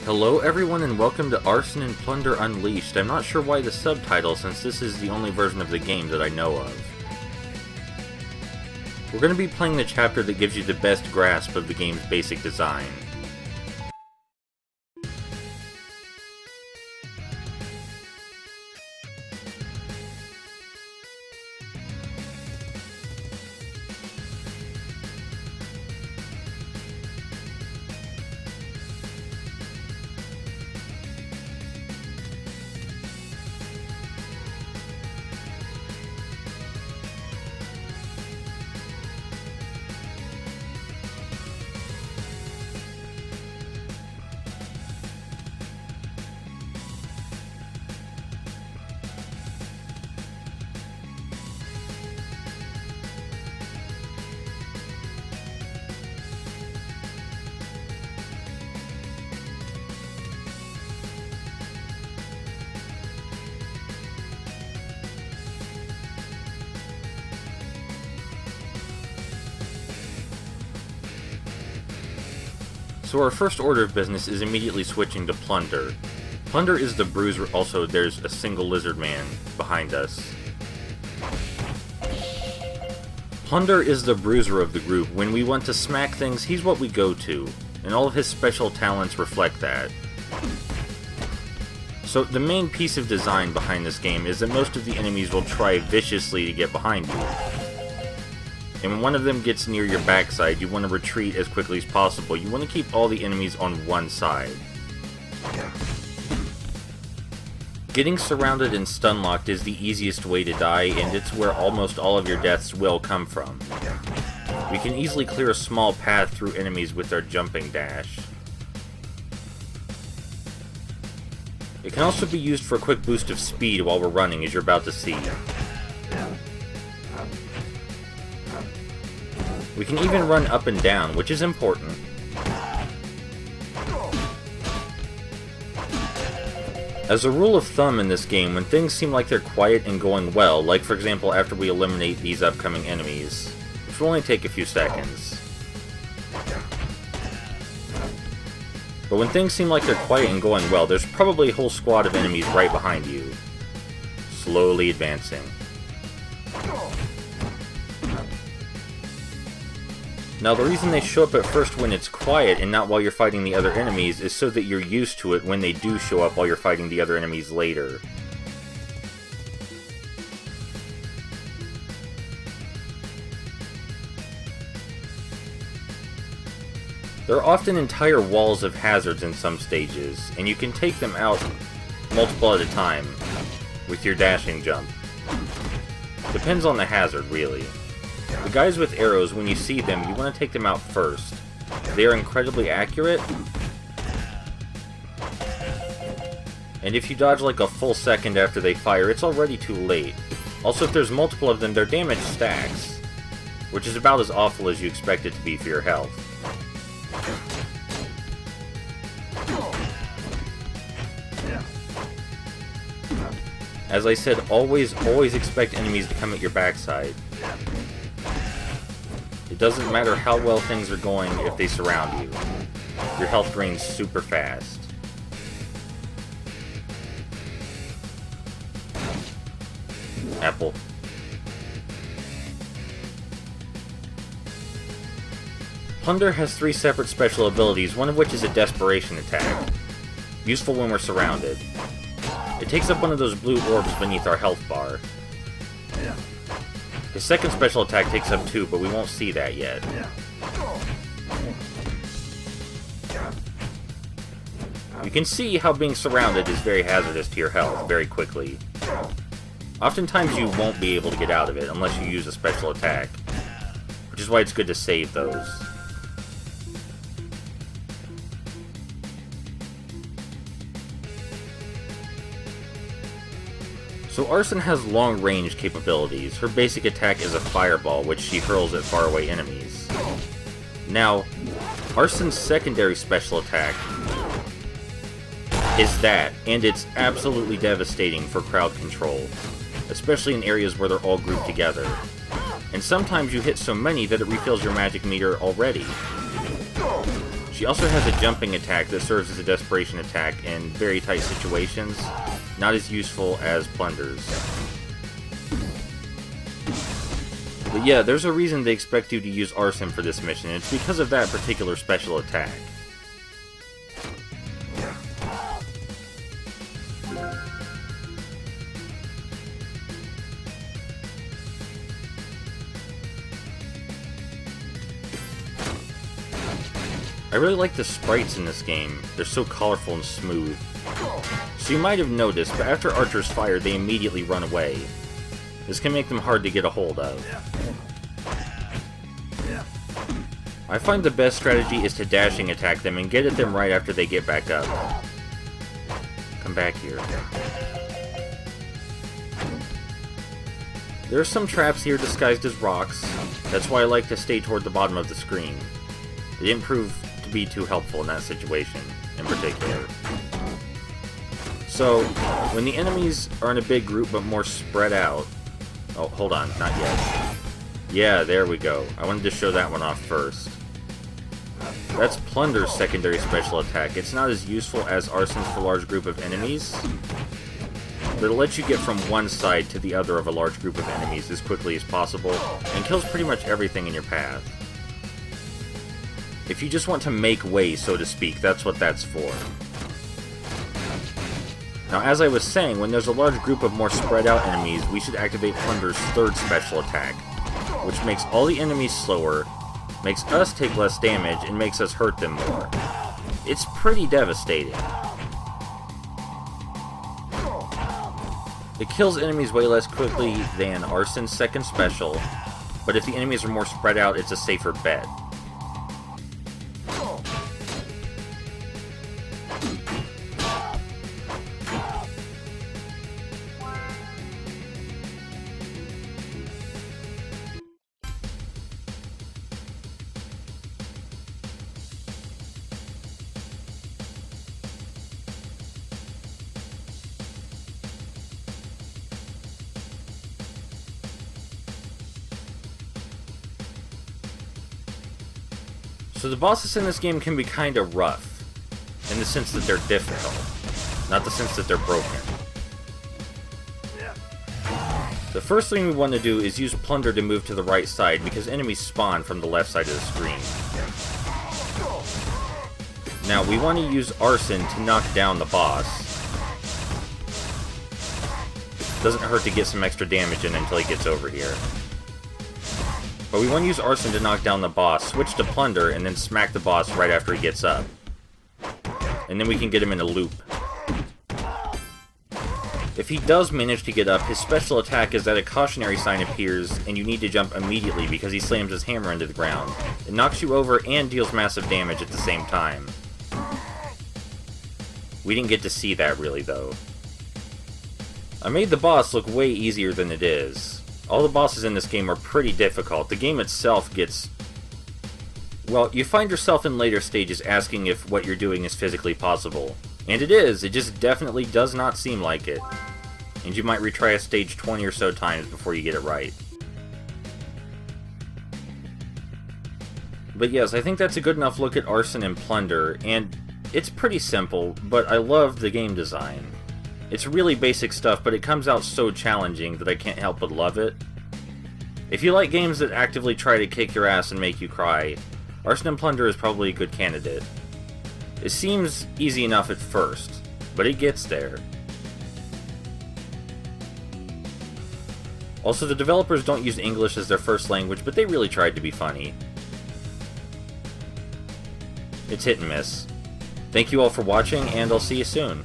Hello everyone and welcome to Arson and Plunder Unleashed. I'm not sure why the subtitle, since this is the only version of the game that I know of. We're going to be playing the chapter that gives you the best grasp of the game's basic design. So our first order of business is immediately switching to Plunder. Plunder is the bruiser. Also, there's a single lizard man behind us. Plunder is the bruiser of the group. When we want to smack things, he's what we go to, and all of his special talents reflect that. So the main piece of design behind this game is that most of the enemies will try viciously to get behind you. And when one of them gets near your backside, you want to retreat as quickly as possible. You want to keep all the enemies on one side. Getting surrounded and stun-locked is the easiest way to die, and it's where almost all of your deaths will come from. We can easily clear a small path through enemies with our jumping dash. It can also be used for a quick boost of speed while we're running, as you're about to see. We can even run up and down, which is important. As a rule of thumb in this game, when things seem like they're quiet and going well, like for example after we eliminate these upcoming enemies, which will only take a few seconds. But when things seem like they're quiet and going well, there's probably a whole squad of enemies right behind you, slowly advancing. Now the reason they show up at first when it's quiet and not while you're fighting the other enemies is so that you're used to it when they do show up while you're fighting the other enemies later. There are often entire walls of hazards in some stages, and you can take them out multiple at a time with your dashing jump. Depends on the hazard, really. The guys with arrows, when you see them, you want to take them out first. They are incredibly accurate, and if you dodge like a full second after they fire, it's already too late. Also, if there's multiple of them, their damage stacks, which is about as awful as you expect it to be for your health. As I said, always expect enemies to come at your backside. It doesn't matter how well things are going if they surround you. Your health drains super fast. Apple. Plunder has 3 separate special abilities, one of which is a desperation attack. Useful when we're surrounded. It takes up one of those blue orbs beneath our health bar. His second special attack takes up 2, but we won't see that yet. You can see how being surrounded is very hazardous to your health very quickly. Oftentimes you won't be able to get out of it unless you use a special attack, which is why it's good to save those. So Arson has long-range capabilities. Her basic attack is a fireball, which she hurls at faraway enemies. Now, Arson's secondary special attack is that, and it's absolutely devastating for crowd control, especially in areas where they're all grouped together. And sometimes you hit so many that it refills your magic meter already. She also has a jumping attack that serves as a desperation attack in very tight situations, not as useful as Plunder's. But yeah, there's a reason they expect you to use Arson for this mission, and it's because of that particular special attack. I really like the sprites in this game. They're so colorful and smooth. So you might have noticed, but after archers fire, they immediately run away. This can make them hard to get a hold of. I find the best strategy is to dashing attack them and get at them right after they get back up. Come back here. There are some traps here disguised as rocks. That's why I like to stay toward the bottom of the screen. They didn't prove to be too helpful in that situation, in particular. So, when the enemies are in a big group but more spread out... Oh, hold on, not yet. Yeah, there we go. I wanted to show that one off first. That's Plunder's secondary special attack. It's not as useful as Arson's for a large group of enemies, but it lets you get from one side to the other of a large group of enemies as quickly as possible, and kills pretty much everything in your path. If you just want to make way, so to speak, that's what that's for. Now, as I was saying, when there's a large group of more spread out enemies, we should activate Plunder's third special attack, which makes all the enemies slower, makes us take less damage, and makes us hurt them more. It's pretty devastating. It kills enemies way less quickly than Arson's second special, but if the enemies are more spread out, it's a safer bet. So the bosses in this game can be kinda rough, in the sense that they're difficult, not the sense that they're broken. The first thing we want to do is use Plunder to move to the right side, because enemies spawn from the left side of the screen. Now, we want to use Arson to knock down the boss. Doesn't hurt to get some extra damage in until he gets over here. But we want to use Arson to knock down the boss, switch to Plunder, and then smack the boss right after he gets up. And then we can get him in a loop. If he does manage to get up, his special attack is that a cautionary sign appears, and you need to jump immediately because he slams his hammer into the ground. It knocks you over and deals massive damage at the same time. We didn't get to see that really, though. I made the boss look way easier than it is. All the bosses in this game are pretty difficult. The game itself gets... Well, you find yourself in later stages asking if what you're doing is physically possible. And it is, it just definitely does not seem like it. And you might retry a stage 20 or so times before you get it right. But yes, I think that's a good enough look at Arson and Plunder, and it's pretty simple, but I love the game design. It's really basic stuff, but it comes out so challenging that I can't help but love it. If you like games that actively try to kick your ass and make you cry, Arson and Plunder is probably a good candidate. It seems easy enough at first, but it gets there. Also, the developers don't use English as their first language, but they really tried to be funny. It's hit and miss. Thank you all for watching, and I'll see you soon.